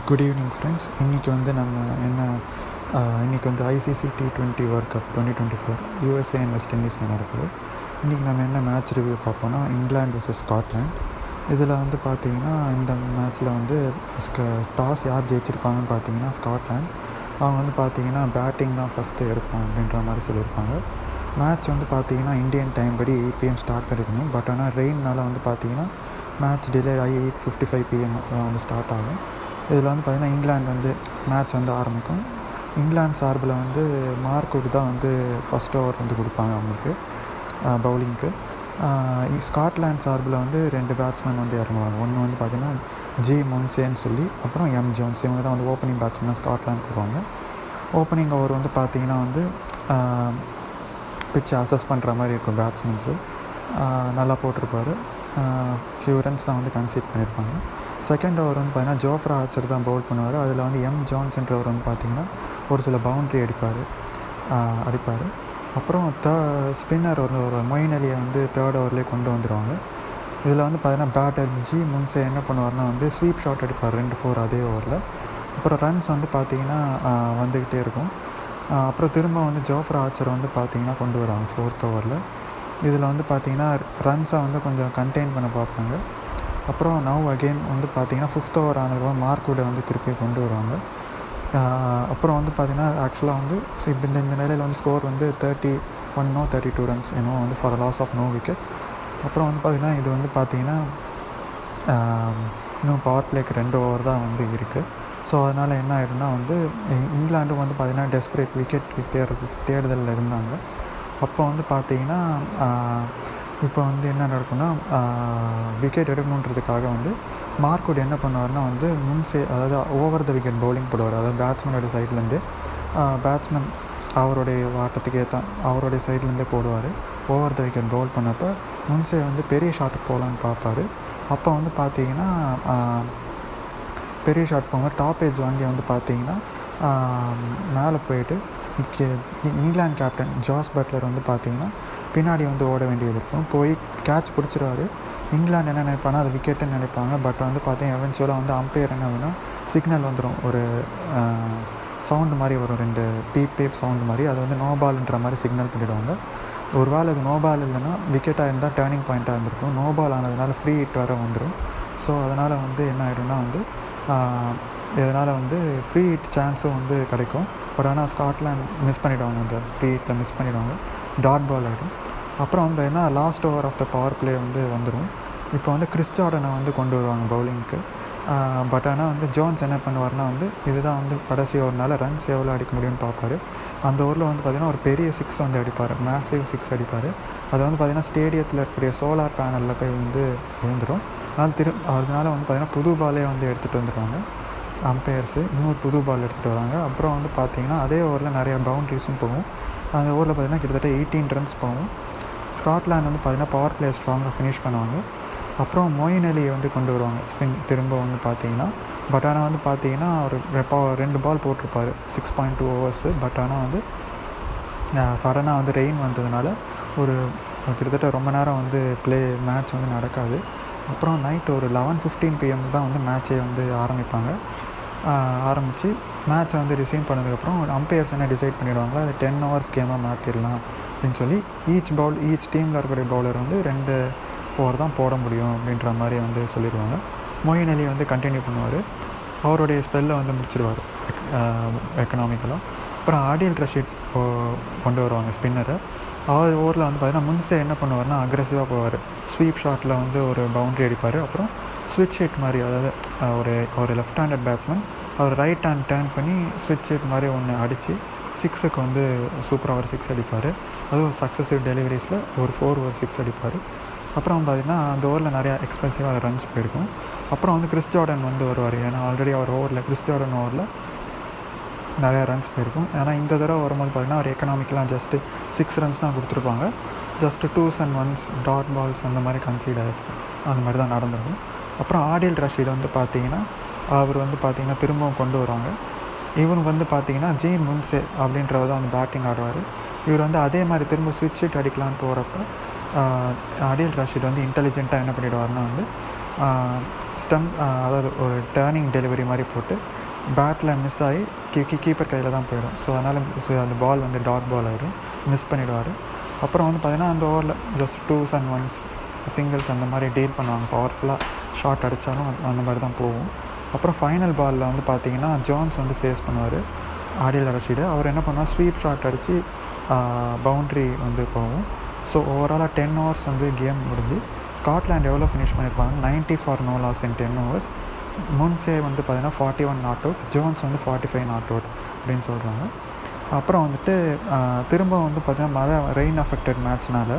Good evening friends. இன்றைக்கி வந்து நம்ம இன்றைக்கி வந்து ICC T20 world cup 2024 USA and West Indies நடக்குது. இன்றைக்கி நம்ம என்ன மேட்ச் ரிவ்யூ பார்ப்போம்னா, இங்கிலாந்து vs ஸ்காட்லாண்ட். இதில் வந்து பார்த்திங்கன்னா இந்த மேட்ச்சில் வந்து டாஸ் யார் ஜெயிச்சிருப்பாங்கன்னு பார்த்தீங்கன்னா ஸ்காட்லாண்ட். அவங்க வந்து பார்த்திங்கன்னா பேட்டிங் தான் ஃபஸ்ட்டு எடுப்போம் அப்படின்ற மாதிரி சொல்லியிருப்பாங்க. மேட்ச் வந்து பார்த்திங்கன்னா இந்தியன் டைம் படி 8 PM ஸ்டார்ட் பண்ணியிருக்கணும். பட் ஆனால் ரெயின்னால் வந்து பார்த்திங்கன்னா மேட்ச் டிலே ஆகி 8:55 PM வந்து ஸ்டார்ட் ஆகும். இதில் வந்து பார்த்திங்கன்னா இங்கிலாந்து வந்து மேட்ச் வந்து ஆரம்பிக்கும். இங்கிலாந்து சார்பில் வந்து மார்க்வுட் தான் வந்து ஃபஸ்ட் ஓவர் வந்து கொடுப்பாங்க அவங்களுக்கு பவுலிங்க்கு. ஸ்காட்லாண்ட் சார்பில் வந்து 2 பேட்ஸ்மேன் வந்து இறங்குவாங்க. ஒன்று வந்து பார்த்திங்கன்னா ஜி முன்சேன்னு சொல்லி, அப்புறம் எம் ஜோன்ஸ். இவங்க தான் வந்து ஓப்பனிங் பேட்ஸ்மேன் ஸ்காட்லாண்ட் கொடுப்பாங்க. ஓப்பனிங் ஓவர் வந்து பார்த்திங்கன்னா வந்து பிச்சை அசஸ் பண்ணுற மாதிரி இருக்கும். பேட்ஸ்மேன்ஸு நல்லா போட்டிருப்பார். ஃபியூ ரன்ஸ் தான் வந்து கன்சீட் பண்ணியிருப்பாங்க. செகண்ட் ஓவர் வந்து பார்த்திங்கன்னா ஜோஃப்ரா ஆர்ச்சர் தான் பவுல் பண்ணுவார். அதில் வந்து எம் ஜான்ஸ்ன்றவர் வந்து பார்த்திங்கன்னா ஒரு சில பவுண்ட்ரி அடிப்பார். அப்புறம் ஸ்பின்னர் ஒரு மொயின் அலியை வந்து தேர்ட் ஓவர்லேயே கொண்டு வந்துடுவாங்க. இதில் வந்து பார்த்திங்கன்னா பேட்டர் ஜி முன்சே என்ன பண்ணுவார்னா வந்து ஸ்வீப் ஷாட் அடிப்பார் 2-4 அதே ஓவரில். அப்புறம் ரன்ஸ் வந்து பார்த்திங்கன்னா வந்துக்கிட்டே இருக்கும். அப்புறம் திரும்ப வந்து ஜோஃப்ரா ஆர்ச்சர் வந்து பார்த்திங்கன்னா கொண்டு வருவாங்க 4th ஓவரில். இதில் வந்து பார்த்திங்கன்னா ரன்ஸை வந்து கொஞ்சம் கண்டெயின் பண்ண பார்ப்பாங்க. அப்புறம் நவ் அகெயின் வந்து பார்த்திங்கன்னா 5th ஓவர் ஆனதுக்கப்புறம் மார்க்வுட்டை வந்து திருப்பி கொண்டு வருவாங்க. அப்புறம் வந்து பார்த்திங்கன்னா ஆக்சுவலாக வந்து இந்த நிலையில் வந்து ஸ்கோர் வந்து 31 32 ரன்ஸ் வந்து for loss of no wicket. அப்புறம் வந்து பார்த்திங்கன்னா இது வந்து பார்த்திங்கன்னா இன்னும் பவர் பிளேக்கு 2 ஓவர் தான் வந்து இருக்குது. ஸோ அதனால் என்ன ஆகிடும்னா வந்து இங்கிலாண்டும் வந்து பார்த்திங்கன்னா டெஸ்பரேட் விக்கெட் தேடுதலில் இருந்தாங்க. அப்போ வந்து பார்த்திங்கன்னா இப்போ வந்து என்ன நடக்கும்னா விக்கெட் எடுக்கணுன்றதுக்காக வந்து மார்க்வுட் என்ன பண்ணுவார்னா வந்து அதாவது ஓவர் த விக்கெட் பவுலிங் போடுவார். அதாவது பேட்ஸ்மேனோட சைட்லேருந்து பேட்ஸ்மேன் அவருடைய ஆட்டத்துக்கு அவருடைய சைட்லேருந்தே போடுவார். ஓவர் த விக்கெட் பவுல் பண்ணப்போ முன்சே வந்து பெரிய ஷாட்டுக்கு போகலான்னு பார்ப்பார். அப்போ வந்து பார்த்திங்கன்னா பெரிய ஷாட் போகும்போது டாப் ஏஜ் வாங்கி வந்து பார்த்திங்கன்னா மேலே போயிட்டு இங்கிலாந்து கேப்டன் ஜாஸ் பட்லர் வந்து பார்த்திங்கன்னா பின்னாடி வந்து ஓட வேண்டியது இருக்கும். போய் கேட்ச் பிடிச்சிருவாரு. இங்கிலாந்து என்ன நினைப்பானா அது விக்கெட்டுன்னு நினைப்பாங்க. பட் வந்து பார்த்திங்கன்னா எவென்ச்சுவலாக வந்து அம்பையர் என்ன வேணும்னா சிக்னல் வந்துடும். ஒரு சவுண்டு மாதிரி வரும், 2 பீப் சவுண்டு மாதிரி. அது வந்து நோ பால்ன்ற மாதிரி சிக்னல் பண்ணிவிடுவாங்க. ஒரு வேளை அது நோ பால் இல்லைன்னா விக்கெட்டாக இருந்தால் டேர்னிங் பாயிண்ட்டாக இருந்திருக்கும். நோ பால் ஆனதுனால ஃப்ரீ ஹிட் வர வந்துடும். ஸோ அதனால் வந்து என்ன ஆகிடும்னா வந்து இதனால் வந்து ஃப்ரீ ஹிட் சான்ஸும் வந்து கிடைக்கும். பட் ஆனால் ஸ்காட்லாண்ட் மிஸ் பண்ணிவிடுவாங்க. அந்த ஃப்ரீ ஹிட்டில் மிஸ் பண்ணிவிடுவாங்க. டாட் பால் ஆகிடும். அப்புறம் வந்து என்ன last over of the power play வந்து வந்துடும். இப்போ வந்து கிறிஸ் ஜார்டனை வந்து கொண்டு வருவாங்க பவுலிங்க்கு. பட் ஆனால் வந்து ஜோன்ஸ் என்ன பண்ணுவார்னா வந்து இதுதான் வந்து கடைசி ஓவர்னால ரன்ஸ் எவ்வளோ அடிக்க முடியும்னு பார்ப்பார். அந்த ஓவரில் வந்து பார்த்திங்கன்னா ஒரு பெரிய 6 வந்து அடிப்பார். மேசிவ் 6 அடிப்பார். அது வந்து பார்த்திங்கன்னா ஸ்டேடியத்தில் இருக்கக்கூடிய சோலார் பேனலில் போய் வந்து விழுந்துடும். அதனால வந்து பார்த்திங்கன்னா புது பாலே வந்து எடுத்துகிட்டு வந்துடுவாங்க அம்பையர்ஸு. இன்னொரு புது பால் எடுத்துகிட்டு வராங்க. அப்புறம் வந்து பார்த்திங்கன்னா அதே ஓவரில் நிறையா பவுண்ட்ரிஸும் போகும். அந்த ஓவரில் பார்த்திங்கன்னா கிட்டத்தட்ட 18 ரன்ஸ் போகும். ஸ்காட்லாண்ட் வந்து பார்த்திங்கன்னா பவர் பிளே ஸ்ட்ராங்காக ஃபினிஷ் பண்ணுவாங்க. அப்புறம் மொயின் அலியை வந்து கொண்டு வருவாங்க ஸ்பின் திரும்ப வந்து பார்த்திங்கன்னா. பட் ஆனால் வந்து பார்த்திங்கன்னா அவர் 2 பால் போட்டிருப்பார் 6.2 ஓவர்ஸு. பட் ஆனால் வந்து சடனாக வந்து ரெயின் வந்ததுனால ஒரு கிட்டத்தட்ட ரொம்ப நேரம் வந்து மேட்ச் வந்து நடக்காது. அப்புறம் நைட் ஒரு 11:15 PM தான் வந்து மேட்சே வந்து ஆரம்பித்து மேட்சை வந்து ரிசீவ் பண்ணதுக்கப்புறம் அம்பையர்ஸ் என்ன டிசைட் பண்ணிவிடுவாங்களோ அது 10 hours கேமாக மாற்றிடலாம் அப்படின்னு சொல்லி ஈச் டீமில் இருக்கக்கூடிய பவுலர் வந்து 2 ஓவர் தான் போட முடியும் அப்படின்ற மாதிரி வந்து சொல்லிடுவாங்க. மொயின் அலி வந்து கண்டினியூ பண்ணுவார். அவருடைய ஸ்பெல்லை வந்து முடிச்சிடுவார் எக்கனாமிக்கலாக. அப்புறம் ஆடில் ரஷீத் கொண்டு வருவாங்க ஸ்பின்னரை. அவர் ஓவரில் வந்து பார்த்திங்கன்னா முன்சே என்ன பண்ணுவார்னா அக்ரெசிவாக போவார். ஸ்வீப் ஷாட்டில் வந்து ஒரு பவுண்ட்ரி அடிப்பார். அப்புறம் ஸ்விட்ச் ஹிட் மாதிரி, அதாவது ஒரு லெஃப்ட் ஹேண்டட் பேட்ஸ்மேன் அவர் ரைட் ஹேண்ட் டேர்ன் பண்ணி ஸ்விட்ச் ஹிட் மாதிரி ஒன்று அடித்து 6க்கு வந்து சூப்பராக ஒரு 6 அடிப்பார். அதுவும் சக்ஸஸிவ் டெலிவரிஸில் ஒரு 4 ஒரு 6 அடிப்பார். அப்புறம் பார்த்திங்கன்னா அந்த ஓவரில் நிறையா எக்ஸ்பென்சிவாக ரன்ஸ் போயிருக்கும். அப்புறம் வந்து கிறிஸ் ஜார்டன் வந்து வருவார். ஏன்னா ஆல்ரெடி அவர் கிறிஸ் ஜார்டன் ஓவரில் நிறையா ரன்ஸ் போயிருக்கும். ஏன்னா இந்த தடவை வரும்போது பார்த்திங்கன்னா ஒரு எக்கனாமிக்கெலாம் ஜஸ்ட்டு 6 ரன்ஸ் தான் கொடுத்துருப்பாங்க. Just 2s and 1s dot balls அந்த மாதிரி கன்சீட் ஆகிருக்கும். அந்த மாதிரி தான் நடந்திருக்கும். அப்புறம் ஆடில் ரஷீட் வந்து பார்த்திங்கன்னா அவர் வந்து பார்த்திங்கன்னா திரும்பவும் கொண்டு வருவாங்க. இவர் வந்து பார்த்திங்கன்னா ஜி முன்சே அப்படின்றவர் தான் வந்து பேட்டிங் ஆடுவார். இவர் வந்து அதே மாதிரி திரும்ப ஸ்விட்ச் ஹிட் அடிக்கலான்னு போகிறப்ப ஆடில் ரஷீட் வந்து இன்டெலிஜென்ட்டாக என்ன பண்ணிவிடுவார்னா வந்து அதாவது ஒரு டேர்னிங் டெலிவரி மாதிரி போட்டு பேட்டில் மிஸ் ஆகி கீப்பர் கையில் தான் போயிடும். ஸோ அதனால் அந்த பால் வந்து டாட் பால் ஆகிடும், மிஸ் பண்ணிவிடுவார். அப்புறம் வந்து பார்த்திங்கன்னா அந்த ஓவரில் just 2s and 1s singles அந்த மாதிரி டீல் பண்ணுவாங்க. பவர்ஃபுல்லாக ஷாட் அடித்தாலும் அந்த மாதிரி தான் போகும். அப்புறம் ஃபைனல் பாலில் வந்து பார்த்திங்கன்னா ஜோன்ஸ் வந்து ஃபேஸ் பண்ணுவார் ஆடில் ரஷீடு. அவர் என்ன பண்ணுவார், ஸ்வீப் ஷாட் அடித்து பவுண்ட்ரி வந்து போகும். ஸோ ஓவராலாக 10 overs வந்து கேம் முடிஞ்சு ஸ்காட்லாண்ட் எவ்வளோ ஃபினிஷ் பண்ணியிருப்பாங்க, 90 for no loss in 10 overs. முன்சே வந்து பார்த்திங்கன்னா 41 நாட் அவுட், ஜோன்ஸ் வந்து 45 நாட் அவுட் அப்படின்னு சொல்கிறாங்க. அப்புறம் வந்துட்டு திரும்ப வந்து பார்த்திங்கன்னா ரெயின் அஃபெக்டட் மேட்ச்னால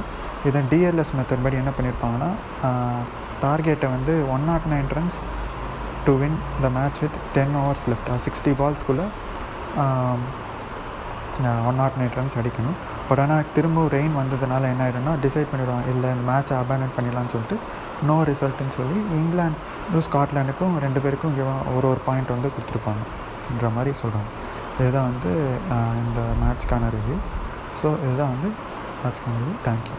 இதை டிஎல்எஸ் மெத்தட் படி என்ன பண்ணியிருப்பாங்கன்னா, டார்கெட்டை வந்து 109 runs to win the match with 10 overs left. 60 balls-குள்ளே 109 runs அடிக்கணும். பட் ஆனால் திரும்ப ரெயின் வந்ததுனால என்ன ஆகிடும்னா டிசைட் பண்ணிவிடுவாங்க, இல்லை இந்த மேட்ச்சை அபேண்டன் பண்ணிடலான்னு சொல்லிட்டு நோ ரிசல்ட்டுன்னு சொல்லி இங்கிலாண்டும் ஸ்காட்லாண்டுக்கும் 2 பேருக்கும் ஒரு பாயிண்ட் வந்து கொடுத்துருப்பாங்கன்ற மாதிரி சொல்கிறாங்க. இதுதான் வந்து இந்த மேட்ச்க்கான ரிவ்யூ. ஸோ இதுதான் வந்து மேட்ச்க்கான ரிவ்யூ. தேங்க்யூ.